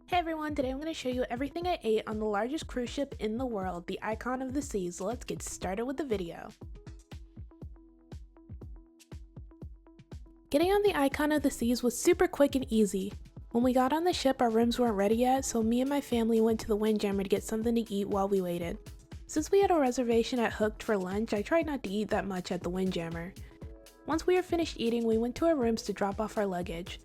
Hey everyone, today I'm going to show you everything I ate on the largest cruise ship in the world, the Icon of the Seas. Let's get started with the video. Getting on the Icon of the Seas was super quick and easy. When we got on the ship, our rooms weren't ready yet, so me and my family went to the Windjammer to get something to eat while we waited. Since we had a reservation at Hooked for lunch, I tried not to eat that much at the Windjammer. Once we were finished eating, we went to our rooms to drop off our luggage.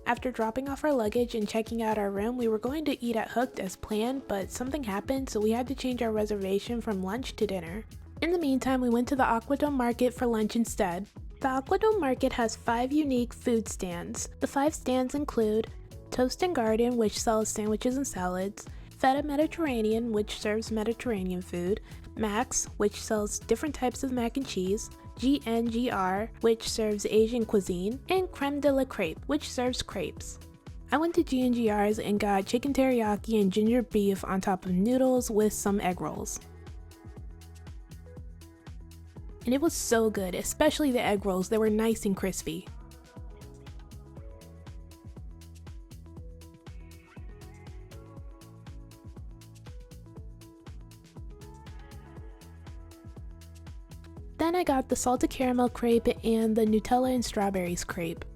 After dropping off our luggage and checking out our room, we were going to eat at Hooked as planned, but something happened, so we had to change our reservation from lunch to dinner. In the meantime, we went to the Aquadome Market for lunch instead. The Aquadome Market has 5 unique food stands. The 5 stands include Toast and Garden, which sells sandwiches and salads, Feta Mediterranean, which serves Mediterranean food, Max, which sells different types of mac and cheese, GNGR, which serves Asian cuisine, and Creme de la Crepe, which serves crepes. I went to GNGR's and got chicken teriyaki and ginger beef on top of noodles with some egg rolls. And it was so good, especially the egg rolls. They were nice and crispy. Then I got the salted caramel crepe and the Nutella and strawberries crepe.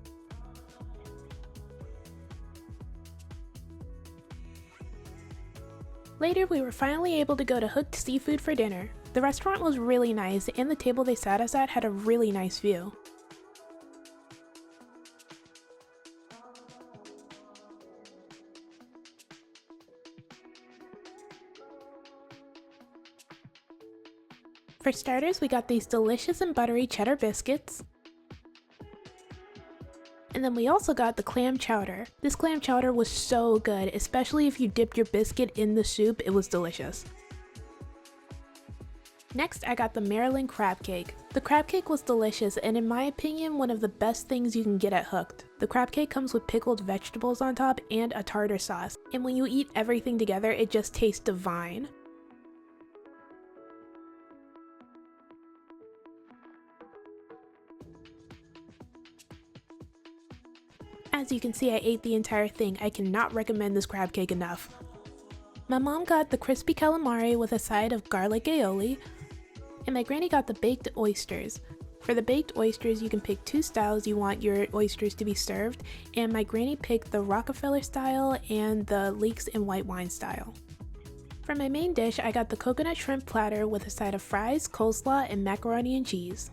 Later, we were finally able to go to Hooked Seafood for dinner. The restaurant was really nice, and the table they sat us at had a really nice view. For starters, we got these delicious and buttery cheddar biscuits. And then we also got the clam chowder. This clam chowder was so good, especially if you dipped your biscuit in the soup, it was delicious. Next, I got the Maryland crab cake. The crab cake was delicious and in my opinion, one of the best things you can get at Hooked. The crab cake comes with pickled vegetables on top and a tartar sauce. And when you eat everything together, it just tastes divine. As you can see, I ate the entire thing. I cannot recommend this crab cake enough. My mom got the crispy calamari with a side of garlic aioli, and my granny got the baked oysters. For the baked oysters, you can pick 2 styles you want your oysters to be served, and my granny picked the Rockefeller style and the leeks and white wine style. For my main dish, I got the coconut shrimp platter with a side of fries, coleslaw, and macaroni and cheese.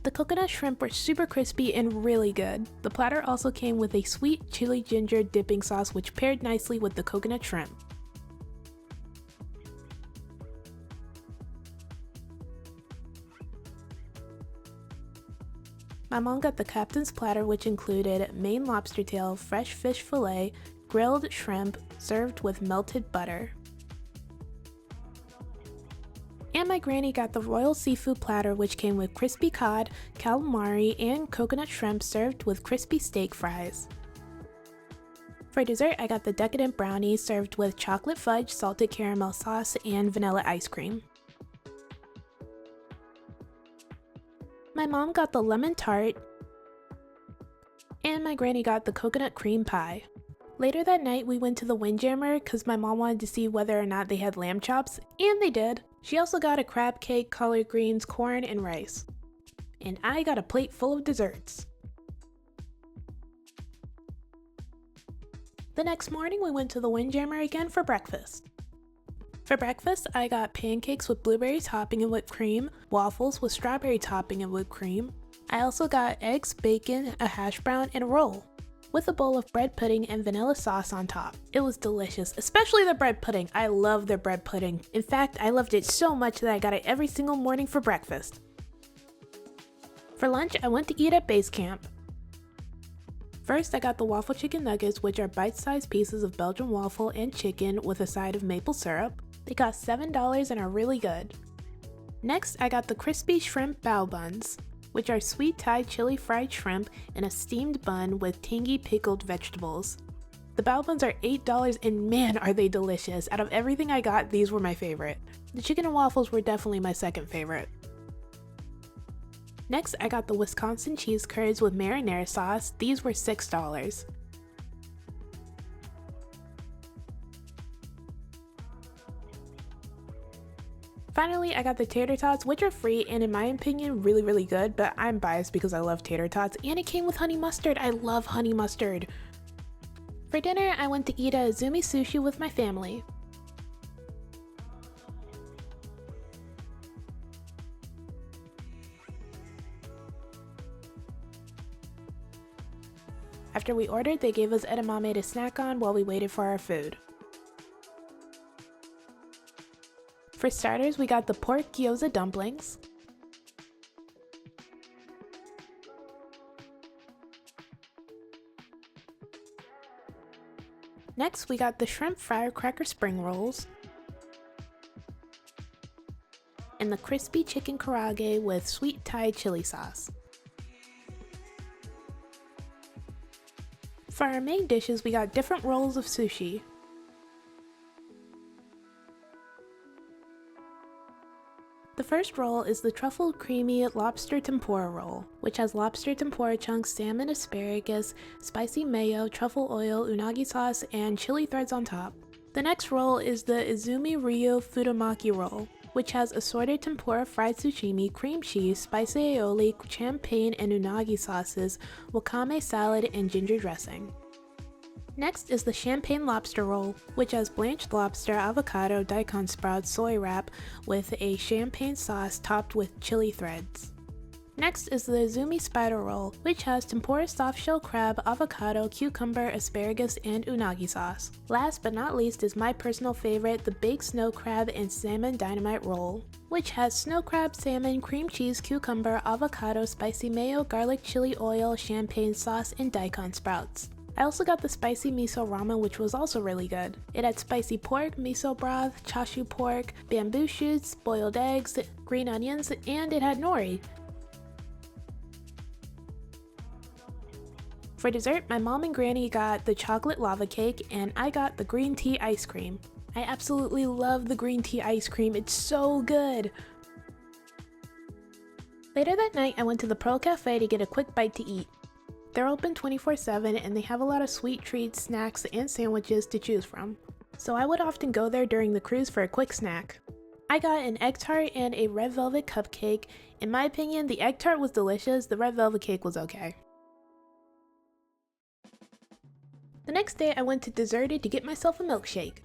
The coconut shrimp were super crispy and really good. The platter also came with a sweet chili ginger dipping sauce which paired nicely with the coconut shrimp. My mom got the captain's platter, which included Maine lobster tail, fresh fish fillet, grilled shrimp, served with melted butter. And my granny got the royal seafood platter, which came with crispy cod, calamari, and coconut shrimp served with crispy steak fries. For dessert, I got the decadent brownie served with chocolate fudge, salted caramel sauce, and vanilla ice cream. My mom got the lemon tart, and my granny got the coconut cream pie. Later that night, we went to the Windjammer because my mom wanted to see whether or not they had lamb chops, and they did. She also got a crab cake, collard greens, corn, and rice. And I got a plate full of desserts. The next morning, we went to the Windjammer again for breakfast. For breakfast, I got pancakes with blueberry topping and whipped cream, waffles with strawberry topping and whipped cream. I also got eggs, bacon, a hash brown, and a roll, with a bowl of bread pudding and vanilla sauce on top. It was delicious, especially the bread pudding. I love their bread pudding. In fact, I loved it so much that I got it every single morning for breakfast. For lunch, I went to eat at base camp. First, I got the waffle chicken nuggets, which are bite-sized pieces of Belgian waffle and chicken with a side of maple syrup. They cost $7 and are really good. Next, I got the crispy shrimp bao buns, which are sweet Thai chili fried shrimp in a steamed bun with tangy pickled vegetables. The bao buns are $8 and man are they delicious. Out of everything I got, these were my favorite. The chicken and waffles were definitely my second favorite. Next, I got the Wisconsin cheese curds with marinara sauce. These were $6. Finally, I got the tater tots, which are free and in my opinion really good, but I'm biased because I love tater tots and it came with honey mustard. I love honey mustard. For dinner, I went to eat at Izumi Sushi with my family. After we ordered, they gave us edamame to snack on while we waited for our food. For starters, we got the pork gyoza dumplings. Next, we got the shrimp firecracker spring rolls. And the crispy chicken karaage with sweet Thai chili sauce. For our main dishes, we got different rolls of sushi. The first roll is the truffle creamy lobster tempura roll, which has lobster tempura chunks, salmon asparagus, spicy mayo, truffle oil, unagi sauce, and chili threads on top. The next roll is the Izumi Ryu Futomaki roll, which has assorted tempura fried sushimi, cream cheese, spicy aioli, champagne and unagi sauces, wakame salad, and ginger dressing. Next is the champagne lobster roll, which has blanched lobster, avocado, daikon sprouts, soy wrap with a champagne sauce topped with chili threads. Next is the Izumi spider roll, which has tempura soft shell crab, avocado, cucumber, asparagus, and unagi sauce. Last but not least is my personal favorite, the baked snow crab and salmon dynamite roll, which has snow crab, salmon, cream cheese, cucumber, avocado, spicy mayo, garlic chili oil, champagne sauce, and daikon sprouts. I also got the spicy miso ramen, which was also really good. It had spicy pork, miso broth, chashu pork, bamboo shoots, boiled eggs, green onions, and it had nori. For dessert, my mom and granny got the chocolate lava cake and I got the green tea ice cream. I absolutely love the green tea ice cream, it's so good! Later that night, I went to the Pearl Cafe to get a quick bite to eat. They're open 24/7 and they have a lot of sweet treats, snacks, and sandwiches to choose from. So I would often go there during the cruise for a quick snack. I got an egg tart and a red velvet cupcake. In my opinion, the egg tart was delicious, the red velvet cake was okay. The next day I went to Deserted to get myself a milkshake.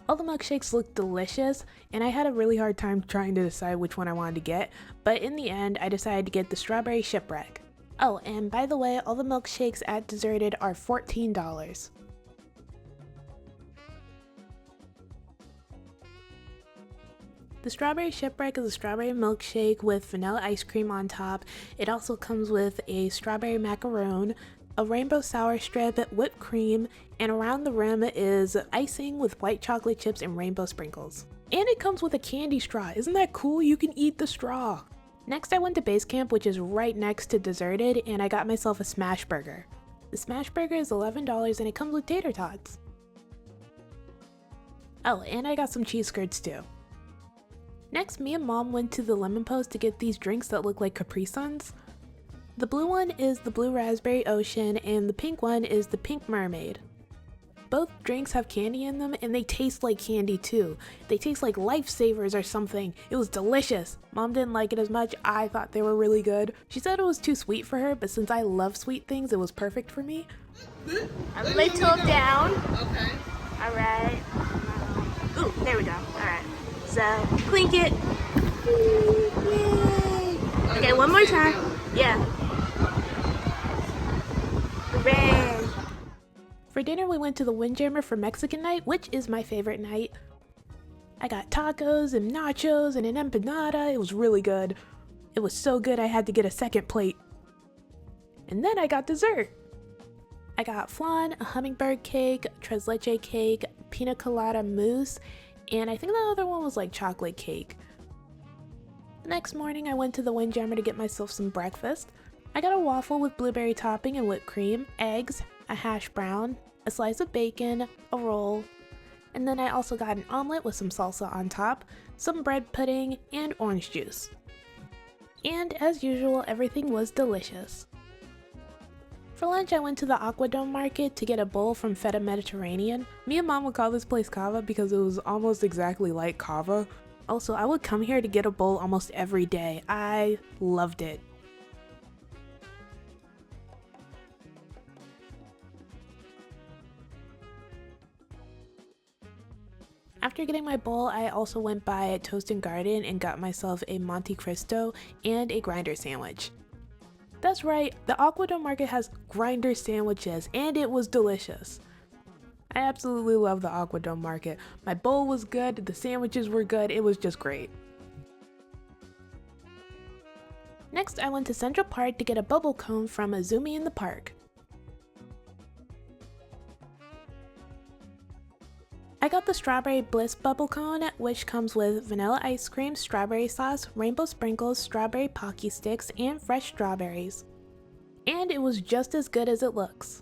All the milkshakes looked delicious, and I had a really hard time trying to decide which one I wanted to get, but in the end I decided to get the strawberry shipwreck. Oh, and by the way, all the milkshakes at Deserted are $14. The strawberry shipwreck is a strawberry milkshake with vanilla ice cream on top. It also comes with a strawberry macaron, a rainbow sour strip, whipped cream, and around the rim is icing with white chocolate chips and rainbow sprinkles. And it comes with a candy straw. Isn't that cool? You can eat the straw. Next I went to Base Camp, which is right next to Deserted, and I got myself a smash burger. The smash burger is $11 and it comes with tater tots. Oh, and I got some cheese curds too. Next, me and mom went to the Lemon Post to get these drinks that look like Capri Suns. The blue one is the Blue Raspberry Ocean and the pink one is the Pink Mermaid. Both drinks have candy in them and they taste like candy too. They taste like Lifesavers or something. It was delicious. Mom didn't like it as much. I thought they were really good. She said it was too sweet for her, but since I love sweet things, it was perfect for me. A little down. Okay. Alright. Ooh, there we go. Alright. So, clink it. Yay. Okay, one more time. Yeah. Hooray. For dinner, we went to the Windjammer for Mexican night, which is my favorite night. I got tacos and nachos and an empanada. It was really good. It was so good I had to get a second plate. And then I got dessert. I got flan, a hummingbird cake, tres leche cake, pina colada mousse, and I think the other one was like chocolate cake. The next morning I went to the Windjammer to get myself some breakfast. I got a waffle with blueberry topping and whipped cream, eggs, a hash brown, a slice of bacon, a roll, and then I also got an omelet with some salsa on top, some bread pudding, and orange juice. And as usual, everything was delicious. For lunch, I went to the Aquadome market to get a bowl from Feta Mediterranean. Me and mom would call this place Cava because it was almost exactly like Cava. Also, I would come here to get a bowl almost every day. I loved it. After getting my bowl, I also went by Toast and Garden and got myself a Monte Cristo and a grinder sandwich. That's right, the Aquadome market has grinder sandwiches and it was delicious. I absolutely love the Aquadome market. My bowl was good, the sandwiches were good, it was just great. Next, I went to Central Park to get a bubble cone from Azumi in the Park. I got the Strawberry Bliss bubble cone, which comes with vanilla ice cream, strawberry sauce, rainbow sprinkles, strawberry Pocky sticks, and fresh strawberries. And it was just as good as it looks.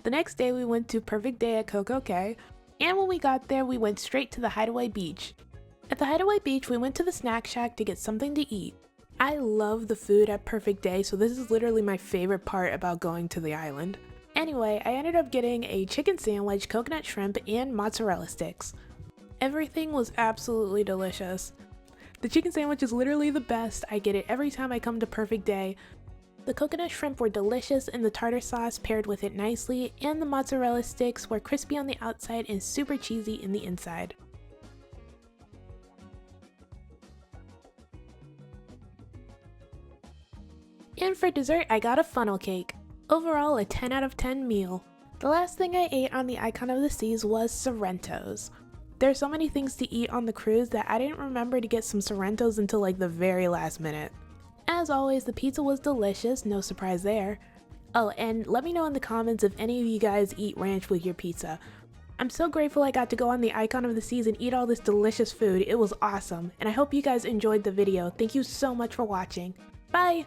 The next day we went to Perfect Day at Coco Cay, and when we got there we went straight to the Hideaway Beach. At the Hideaway Beach we went to the snack shack to get something to eat. I love the food at Perfect Day, so this is literally my favorite part about going to the island. Anyway, I ended up getting a chicken sandwich, coconut shrimp, and mozzarella sticks. Everything was absolutely delicious. The chicken sandwich is literally the best. I get it every time I come to Perfect Day. The coconut shrimp were delicious and the tartar sauce paired with it nicely, and the mozzarella sticks were crispy on the outside and super cheesy in the inside. And for dessert, I got a funnel cake. Overall, a 10 out of 10 meal. The last thing I ate on the Icon of the Seas was Sorrentos. There's so many things to eat on the cruise that I didn't remember to get some Sorrentos until like the very last minute. As always, the pizza was delicious, no surprise there. Oh, and let me know in the comments if any of you guys eat ranch with your pizza. I'm so grateful I got to go on the Icon of the Seas and eat all this delicious food. It was awesome, and I hope you guys enjoyed the video. Thank you so much for watching. Bye!